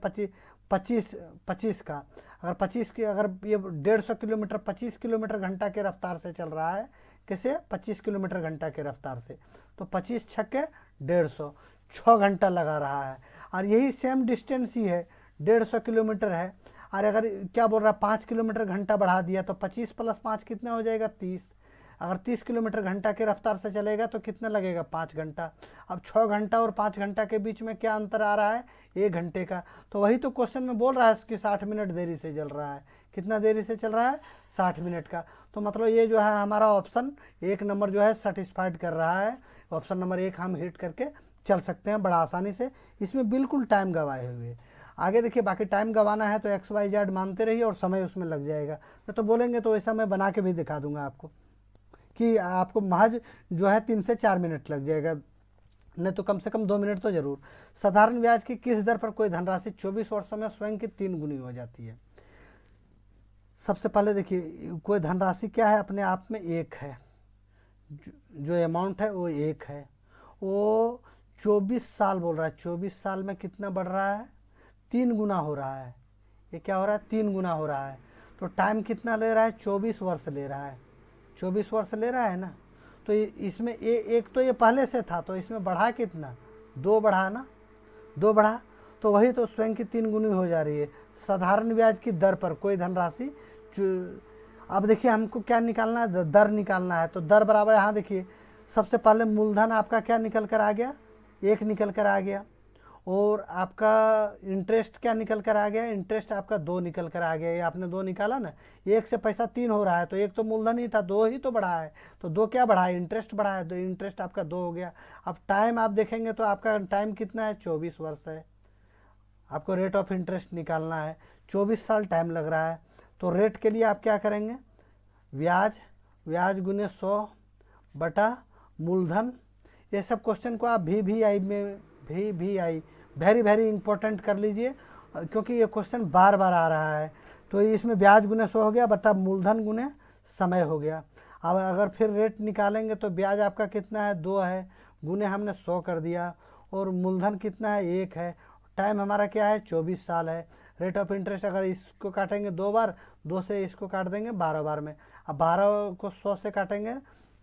25 का अगर 25 की अगर ये 150 किलोमीटर 25 किलोमीटर घंटा के रफ्तार से चल रहा है, कैसे 25 किलोमीटर घंटा के रफ्तार से, तो 25 छक्के 150, 6 घंटा लगा रहा है। और यही सेम डिस्टेंस ही है 150 किलोमीटर है। और अगर क्या बोल रहा है 5 किलोमीटर घंटा बढ़ा दिया तो 25 + 5 कितना हो जाएगा 30। अगर 30 किलोमीटर घंटा के रफ्तार से चलेगा तो कितना लगेगा 5 घंटा। अब 6 घंटा और 5 घंटा के बीच में क्या अंतर आ रहा है 1 घंटे का। तो वही तो क्वेश्चन में बोल रहा है कि 60 मिनट देरी से चल रहा है। कितना देरी से चल रहा है 60 मिनट का। तो मतलब ये जो है हमारा ऑप्शन 1 नंबर जो है सेटिस्फाइड कर रहा है। ऑप्शन नंबर 1 हम हिट करके चल सकते हैं बड़ा आसानी से, इसमें बिल्कुल टाइम गंवाए हुए। आगे देखिए बाकी टाइम गंवाना है तो XYZ मानते रहिए और समय उसमें लग जाएगा। तो बोलेंगे तो वैसा मैं बना के भी दिखा दूंगा आपको कि आपको महज जो है 3 से 4 मिनट लग जाएगा, नहीं तो कम से कम 2 मिनट तो जरूर। साधारण ब्याज की किस दर पर कोई धनराशि 24 वर्षों में स्वयं की 3 गुनी हो जाती है। सबसे पहले देखिए कोई धनराशि क्या है अपने आप में 1 है, जो अमाउंट है वो 1 है, वो 24 साल बोल रहा है। 24 साल में कितना बढ़ रहा है 3 गुना हो रहा है। ये क्या हो रहा है 3 गुना हो रहा है। तो टाइम कितना ले रहा है 24 वर्ष ले रहा है। 24 वर्ष ले रहा है ना, तो इसमें एक तो ये पहले से था तो इसमें बढ़ा कितना 2 बढ़ा ना, 2 बढ़ा, तो वही तो स्वयं की 3 गुनी हो जा रही है। साधारण ब्याज की दर पर कोई धनराशि, अब देखिए हमको क्या निकालना है दर निकालना है। तो दर बराबर यहाँ देखिए सबसे पहले मूलधन आपका क्या निकल कर आ गया 1 निकल कर आ गया, और आपका इंटरेस्ट क्या निकल कर आ गया, इंटरेस्ट आपका 2 निकल कर आ गया। ये आपने 2 निकाला ना, 1 से पैसा 3 हो रहा है, तो 1 तो मूलधन ही था, 2 ही तो बढ़ा है, तो 2 क्या बढ़ा है, इंटरेस्ट बढ़ा है, तो इंटरेस्ट आपका 2 हो गया। अब टाइम आप देखेंगे तो आपका टाइम कितना है, 24 वर्ष है। आपको रेट ऑफ इंटरेस्ट निकालना है, 24 साल टाइम लग रहा है। तो रेट के लिए आप क्या करेंगे, ब्याज गुने 100 बटा मूलधन। ये सब क्वेश्चन को आप VVI में VVI वेरी वेरी इंपॉर्टेंट कर लीजिए, क्योंकि ये क्वेश्चन बार बार आ रहा है। तो इसमें ब्याज गुने 100 हो गया बटा मूलधन गुने समय हो गया। अब अगर फिर रेट निकालेंगे तो ब्याज आपका कितना है, 2 है, गुने हमने 100 कर दिया, और मूलधन कितना है, 1 है। टाइम हमारा क्या है, 24 साल है। रेट ऑफ इंटरेस्ट अगर इसको काटेंगे 2 बार, 2 से इसको काट देंगे 12 बार में। अब 12 को 100 से काटेंगे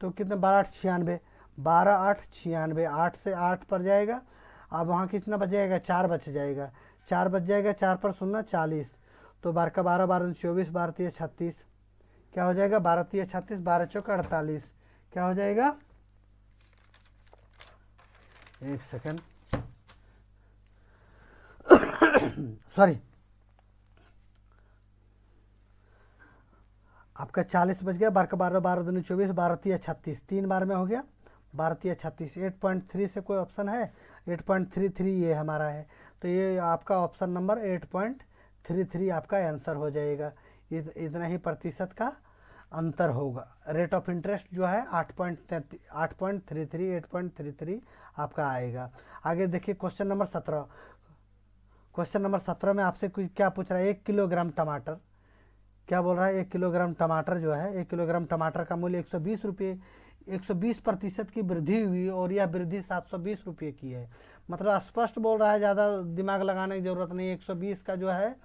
तो कितने, 12 8 96, 12 8 96, 8 से 8 पर जाएगा। अब वहाँ कितना बच जाएगा, 4 बच जाएगा, 4 बच जाएगा, 4 पर 0 40, तो 12 का 12 12 24, 12 3 36, क्या हो जाएगा, 12 3 36, 12 चौक 48, क्या हो जाएगा, एक सेकंड सॉरी, आपका 40 बच गया, 12 का 12 12 दूनी 24, 12 3 36, 3 बार में हो गया, 12 3 36। 8.3 से कोई ऑप्शन है, 8.33 ये हमारा है, तो ये आपका ऑप्शन नंबर 8.33 आपका आंसर हो जाएगा। इतना ही प्रतिशत का अंतर होगा। रेट ऑफ इंटरेस्ट जो है 8.33 आपका आएगा। आगे देखिए क्वेश्चन नंबर 17। क्वेश्चन नंबर 17 में आपसे कुछ क्या पूछ रहा है, 1 किलोग्राम टमाटर, क्या बोल रहा है, 1 किलोग्राम टमाटर जो है, 1 किलोग्राम टमाटर का मूल्य 120 रुपये, 120% की वृद्धि हुई, और यह वृद्धि 720 रुपये की है। मतलब स्पष्ट बोल रहा है, ज़्यादा दिमाग लगाने की ज़रूरत नहीं। 120 का जो है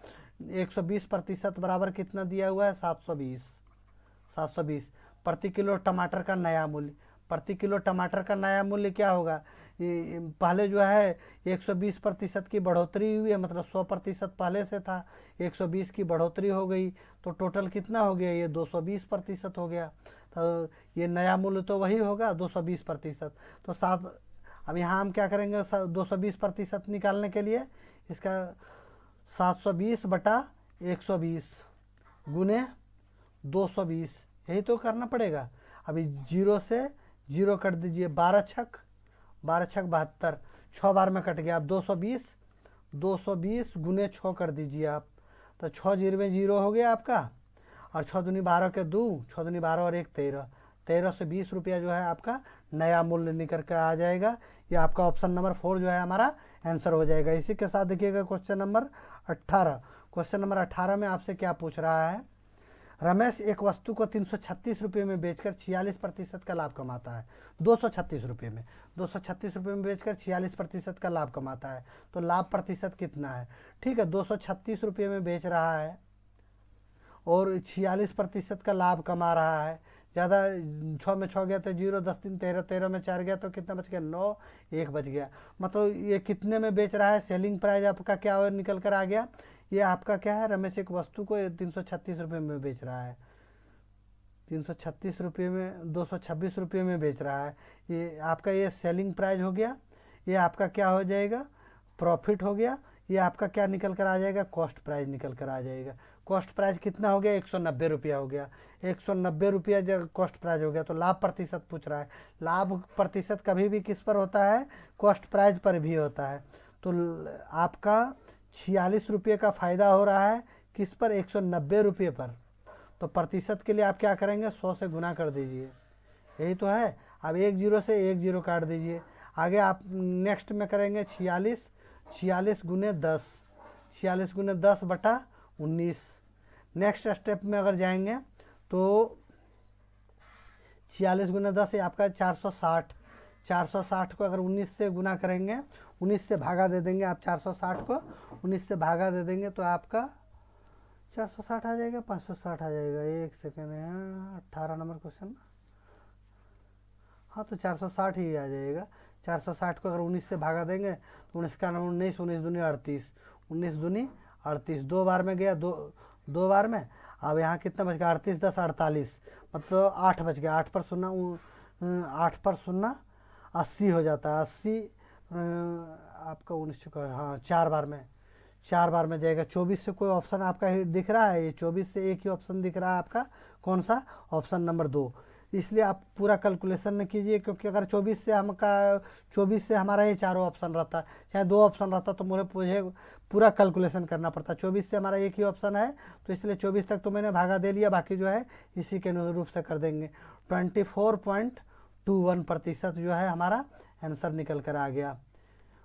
120% बराबर कितना दिया हुआ है, 720 प्रति किलो टमाटर का नया मूल्य। प्रति किलो टमाटर का नया मूल्य क्या होगा, पहले जो है 120% की बढ़ोतरी हुई है, मतलब 100% पहले से था, 120 की बढ़ोतरी हो गई, तो टोटल कितना हो गया, ये 220% हो गया। तो ये नया मूल्य तो वही होगा 220%। तो अब यहाँ हम क्या करेंगे, 220% निकालने के लिए इसका 720 बटा 120 गुने 220, यही तो करना पड़ेगा। अभी 0 से 0 कट दीजिए, 12 छक 72, 6 बार में कट गया। अब 220 गुने 6 कर दीजिए आप, तो 6 0 में 0 हो गया आपका, और 6 दूनी 12 के 2, 6 दूनी 12 और 1 13 से 20 रुपया जो है आपका नया मूल्य निकल कर आ जाएगा। ये आपका ऑप्शन नंबर 4 जो है हमारा आंसर हो जाएगा। इसी के साथ देखिएगा क्वेश्चन नंबर 18। क्वेश्चन नंबर 18 में आपसे क्या पूछ रहा है, रमेश एक वस्तु को 336 रुपये में बेचकर 46% का लाभ कमाता है। 236 रुपये में, 236 रुपये में बेचकर 46% का लाभ कमाता है, तो लाभ प्रतिशत कितना है। ठीक है, 236 रुपये में बेच रहा है और 46% का लाभ कमा रहा है। ज़्यादा 6 में 6 गया तो 0, 10 3 13, 13 में 4 गया तो कितना बच गया, 9, 1 बच गया। मतलब ये कितने में बेच रहा है, सेलिंग प्राइस आपका क्या और निकल कर आ गया, ये आपका क्या है, रमेश एक वस्तु को 336 रुपये में बेच रहा है, 336 रुपये में 226 रुपये में बेच रहा है। ये आपका ये सेलिंग प्राइस हो गया, ये आपका क्या हो जाएगा, प्रॉफिट हो गया। ये आपका क्या निकल कर आ जाएगा, कॉस्ट प्राइस निकल कर आ जाएगा। कॉस्ट प्राइस कितना हो गया, 190 रुपया हो गया। 190 रुपया जब कॉस्ट प्राइस हो गया, तो लाभ प्रतिशत पूछ रहा है। लाभ प्रतिशत कभी भी किस पर होता है, कॉस्ट प्राइस पर भी होता है। तो आपका 46 रुपये का फ़ायदा हो रहा है किस पर, 190 रुपये पर। तो प्रतिशत के लिए आप क्या करेंगे, 100 से गुना कर दीजिए, यही तो है। अब 1 0 से 1 0 काट दीजिए। आगे आप नेक्स्ट में करेंगे 46 गुने 10, 46 गुने 10 बटा 19। नेक्स्ट स्टेप में अगर जाएंगे तो 46 गुने 10 आपका 460, 460 को अगर 19 से गुना करेंगे, 19 से भागा दे देंगे आप, 460 को 19 से भागा दे देंगे तो आपका 460 आ जाएगा, 560 आ जाएगा। एक सेकेंड है, 18 नंबर क्वेश्चन, हाँ तो 460 ही आ जाएगा। 460 को अगर 19 से भागा देंगे तो 19 का 19, 19 दूनी 38, 19 दूनी 38, 2 बार में गया, दो बार में। अब यहाँ कितना बच गया, 38 10 48, मतलब 8 बच गया। 8 पर 0 80 हो जाता है, आपका 19 का, हाँ 4 बार में जाएगा। 24 से कोई ऑप्शन आपका दिख रहा है? ये 24 से एक ही ऑप्शन दिख रहा है आपका, कौन सा? Option number 2। इसलिए आप पूरा कैलकुलेशन न कीजिए, क्योंकि अगर 24 से हमारा ये चारों ऑप्शन रहता, चाहे 2 ऑप्शन रहता, तो मुझे पूरा कैलकुलेशन करना पड़ता। 24 से हमारा एक ही ऑप्शन है, तो इसलिए 24 तक तो मैंने भागा दे लिया, बाकी जो है इसी के अनुरूप से कर देंगे। 24.21% जो है हमारा आंसर निकल कर आ गया।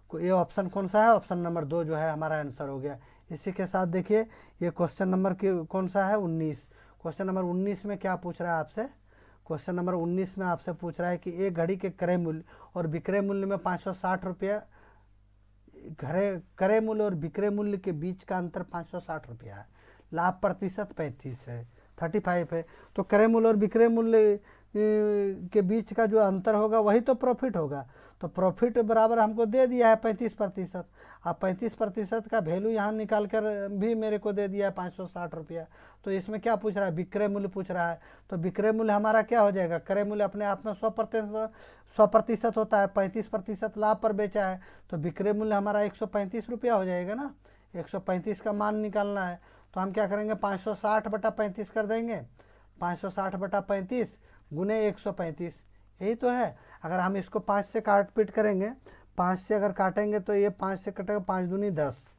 ये ऑप्शन कौन सा है? ऑप्शन नंबर 2 जो है हमारा आंसर हो गया। इसी के साथ देखिए ये क्वेश्चन नंबर कौन सा है? 19। क्वेश्चन नंबर 19 में क्या पूछ रहा है आपसे? क्वेश्चन नंबर 19 में आपसे पूछ रहा है कि एक घड़ी के क्रय मूल्य और विक्रय मूल्य में 560 रुपया, क्रय मूल्य और विक्रय मूल्य के बीच का अंतर 560 रुपया है। लाभ प्रतिशत 35 है, 35 है। तो क्रय मूल्य और विक्रय मूल्य के बीच का जो अंतर होगा वही तो प्रॉफिट होगा। तो प्रॉफिट बराबर हमको दे दिया है 35%। अब 35% का वैल्यू यहाँ निकाल कर भी मेरे को दे दिया है 560 रुपया। तो इसमें क्या पूछ रहा है? विक्रय मूल्य पूछ रहा है। तो विक्रय मूल्य हमारा क्या हो जाएगा? क्रय मूल्य अपने आप में 100% होता है, 35% लाभ पर बेचा है, तो विक्रय मूल्य हमारा 135 रुपया हो जाएगा ना। 135 का मान निकालना है, तो हम क्या करेंगे? 560/35 कर देंगे। 560/35 गुने 135, यही तो है। अगर हम इसको 5 से काट पीट करेंगे, 5 से अगर काटेंगे तो ये 5 से कटेगा, 5 दूनी 10,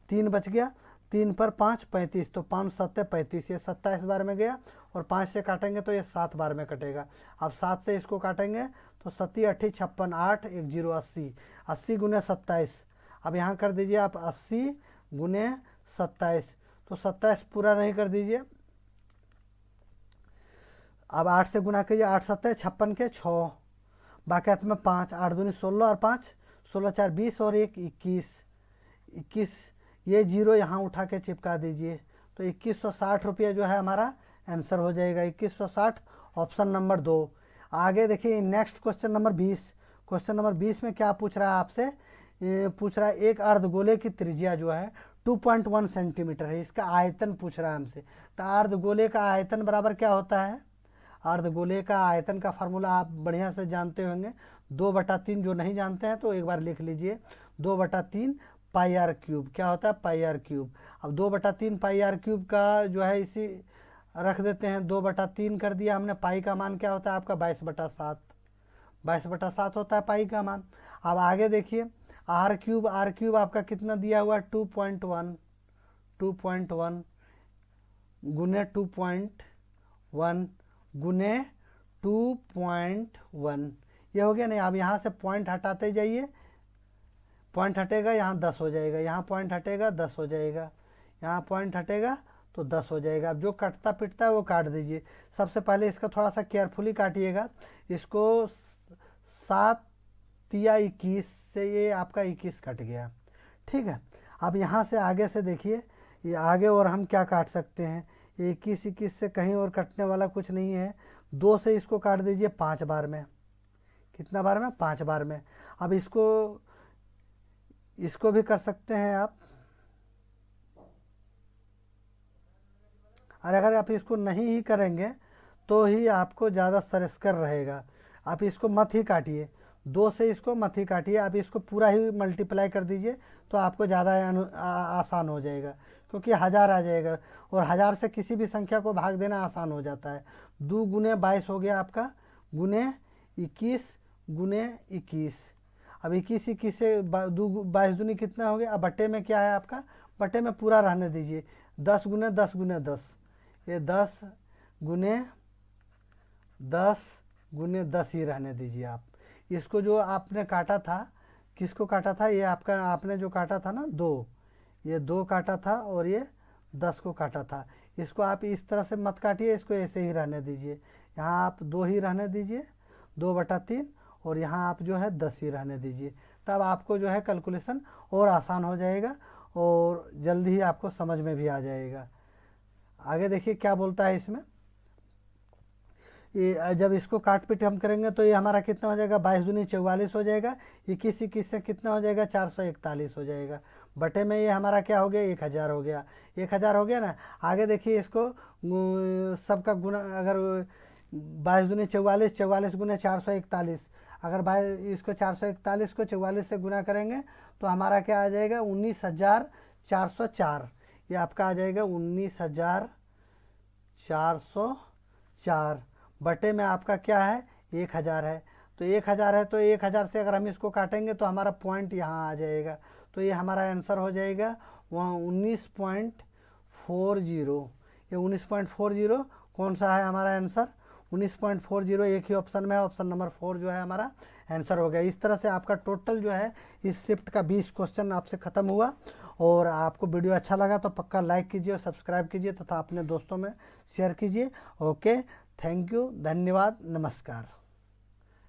3 बच गया, 3 पर 5 35, तो 5 7 35, ये 27 बार में गया। और 5 से काटेंगे तो ये 7 बार में कटेगा। अब 7 से इसको काटेंगे तो 7 8 56, 8 1 0 80, 80 गुने 27। अब यहाँ कर दीजिए आप 80 गुने 27, तो 27 पूरा नहीं कर दीजिए। अब 8 से गुना कीजिए, 8 7 56 के 6, बाकी हाथ में 5, 8 दूनी 16 और 5 16 4 20 और 1 21, ये 0 यहाँ उठा के चिपका दीजिए। तो 2160 रुपये जो है हमारा आंसर हो जाएगा। 2160 ऑप्शन नंबर 2। आगे देखिए next question number 20। Question number 20 में क्या पूछ रहा है आपसे? पूछ रहा है एक अर्धगोले की त्रिज्या जो है 2.1 सेंटीमीटर है, इसका आयतन पूछ रहा है हमसे। तो अर्धगोले का आयतन बराबर क्या होता है? अर्धगोले का आयतन का फार्मूला आप बढ़िया से जानते होंगे, 2/3। जो नहीं जानते हैं तो एक बार लिख लीजिए, 2/3 पाई आर क्यूब। क्या होता है? पाई आर क्यूब। अब 2/3 पाई आर क्यूब का जो है इसी रख देते हैं, 2/3 कर दिया हमने। पाई का मान क्या होता है आपका? 22/7, 22/7 होता है पाई का मान। अब आगे देखिए आर क्यूब आपका कितना दिया हुआ है? 2.1 गुने 2.1 गुने 2.1, ये हो गया नहीं। अब यहाँ से पॉइंट हटाते जाइए, पॉइंट हटेगा यहाँ 10 हो जाएगा, यहाँ पॉइंट हटेगा 10 हो जाएगा, यहाँ पॉइंट हटेगा तो 10 हो जाएगा। अब जो कटता पिटता है वो काट दीजिए। सबसे पहले इसका थोड़ा सा केयरफुली काटिएगा। इसको 7 या 21 से ये आपका 21 कट गया, ठीक है। अब यहाँ से आगे से देखिए, ये आगे और हम क्या काट सकते हैं? 21 से कहीं और कटने वाला कुछ नहीं है। 2 से इसको काट दीजिए 5 बार में। कितना बार में? 5 बार में। अब इसको भी कर सकते हैं आप। और अगर आप इसको नहीं ही करेंगे तो ही आपको ज़्यादा सरस्कर रहेगा। आप इसको मत ही काटिए, 2 से इसको मत ही काटिए, आप इसको पूरा ही मल्टीप्लाई कर दीजिए तो आपको ज़्यादा आसान हो जाएगा, क्योंकि 1000 आ जाएगा और 1000 से किसी भी संख्या को भाग देना आसान हो जाता है। 2 गुने 22 हो गया आपका, गुने 21 गुने 21। अब 21 से 22 दूनी कितना हो गया? अब बट्टे में क्या है आपका? बट्टे में पूरा रहने दीजिए, 10 गुने 10 गुने 10, ये 10 गुने 10 ही रहने दीजिए आप। इसको जो आपने काटा था, किसको काटा था? ये आपका आपने जो काटा था ना 2, ये 2 काटा था और ये 10 को काटा था। इसको आप इस तरह से मत काटिए, इसको ऐसे ही रहने दीजिए। यहाँ आप 2 ही रहने दीजिए, 2/3, और यहाँ आप जो है 10 ही रहने दीजिए। तब आपको जो है कैलकुलेशन और आसान हो जाएगा और जल्दी ही आपको समझ में भी आ जाएगा। आगे देखिए क्या बोलता है इसमें। ये जब इसको काट पीट हम करेंगे तो ये हमारा कितना हो जाएगा? 22 दूनी 44 हो जाएगा। 21 से कितना हो जाएगा? 441 हो जाएगा। बटे में ये हमारा क्या हो गया? 1000 हो गया। 1000 हो गया ना। आगे देखिए इसको सबका गुना, अगर 22 दूनी 44, 44 गुने 441, अगर भाई इसको 441 को 44 से गुना करेंगे तो हमारा क्या आ जाएगा 19,404। ये आपका आ जाएगा 19,404 बटे में आपका क्या है 1,000 है। तो 1,000 है तो 1,000 से अगर हम इसको काटेंगे तो हमारा पॉइंट यहाँ आ जाएगा। तो ये हमारा आंसर हो जाएगा वहाँ 19.40। ये 19.40 कौन सा है हमारा आंसर 19.40 एक ही ऑप्शन में है, ऑप्शन नंबर 4 जो है हमारा आंसर हो गया। इस तरह से आपका टोटल जो है इस शिफ्ट का 20 क्वेश्चन आपसे ख़त्म हुआ। और आपको वीडियो अच्छा लगा तो पक्का लाइक कीजिए और सब्सक्राइब कीजिए तथा अपने दोस्तों में शेयर कीजिए। ओके, थैंक यू, धन्यवाद, नमस्कार।